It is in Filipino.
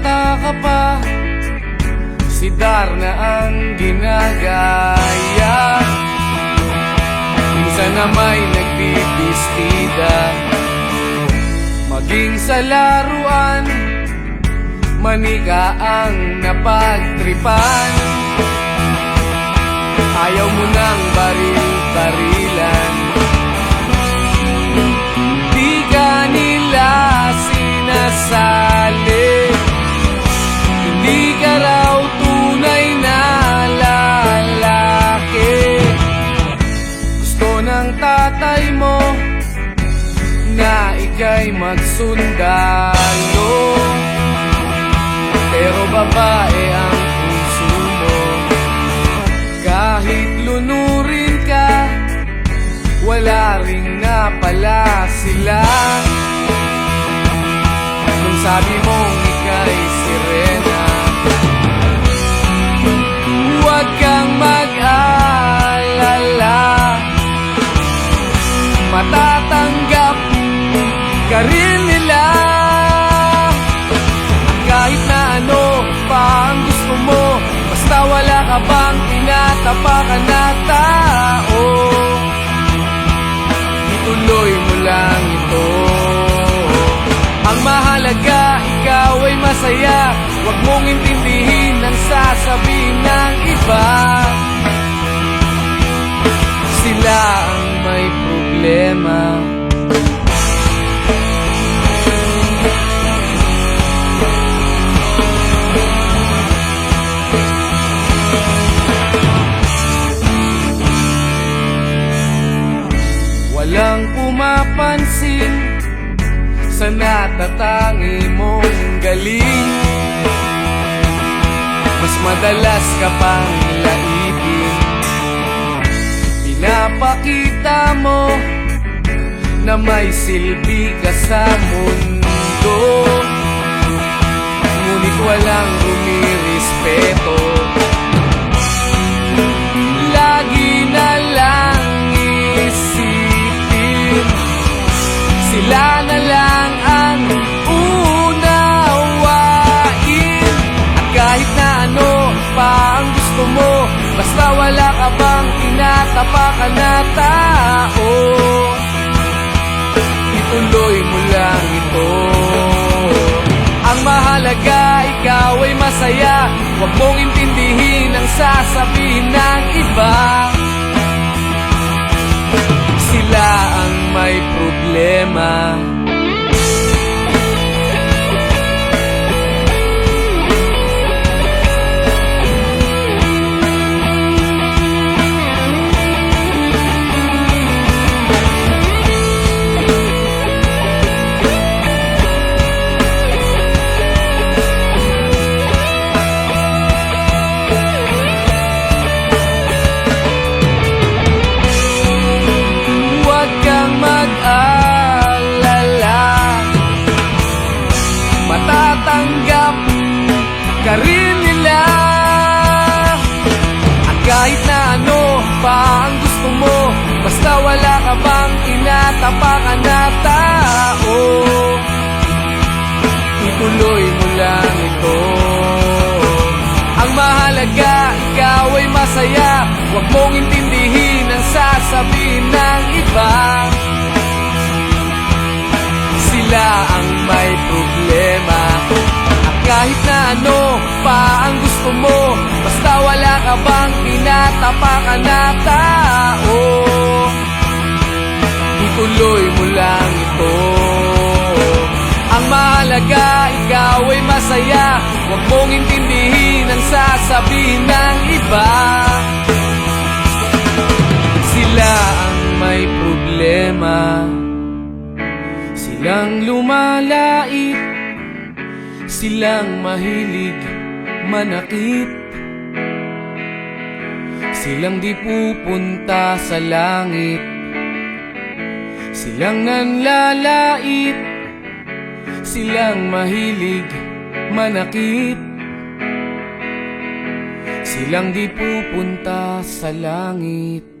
bata ka pa, si Darna ang ginagaya. Minsan na may nagbibistida, maging sa laruan, manika ang napagtripan. Ayaw mo nang baril-barilan, di ka nila sinasali. Hindi ka raw tunay na lalaki. Gusto ng tatay mo na ika'y magsundalo, pero babae ang puso mo. Kahit lunurin ka, wala ring napala sila. Kung sabi mong ika'y sirena, huwag kang mag-alala, matatanggap ka rin nila. Kahit na ano pa ang gusto mo, basta wala ka bang tinatapakan na tao, ituloy mo lang ito. Ang mahalaga, ikaw ay masaya. Huwag mong intindihin ang sasabihin ng iba. Sila ang may problema. Walang pumapansin sa natatangi mong galing. Mas madalas ka pang laipin, pinapakita mo na may silbi ka sa mundo. Ngunit walang rumirespeto, lagi na lang isipin sila na lang ang unawain. At kahit na ano pa ang gusto mo, basta wala ka bang tinatapakan na tao, ituloy mo lang ito. Ang mahalaga, ikaw ay masaya. Huwag mong intindihin ang sasabihin ng iba. Sila ang may problema. Matatanggap ka rin nila. At kahit na ano pa ang gusto mo, basta wala ka bang tinatapakan na tao, ituloy mo lang ito. Ang mahalaga, ikaw ay masaya. Huwag mong intindihin ang sasabihin ng iba. Sila ang may problema. At kahit na ano pa ang gusto mo, basta wala ka bang tinatapakan na tao, ituloy mo lang ito. Ang mahalaga, ikaw ay masaya. Huwag mong intindihin ang sasabihin ng iba. Sila ang may problema. Silang lumalait, silang mahilig manakit, silang di pupunta sa langit, silang nanlalait, silang mahilig manakit, silang di pupunta sa langit.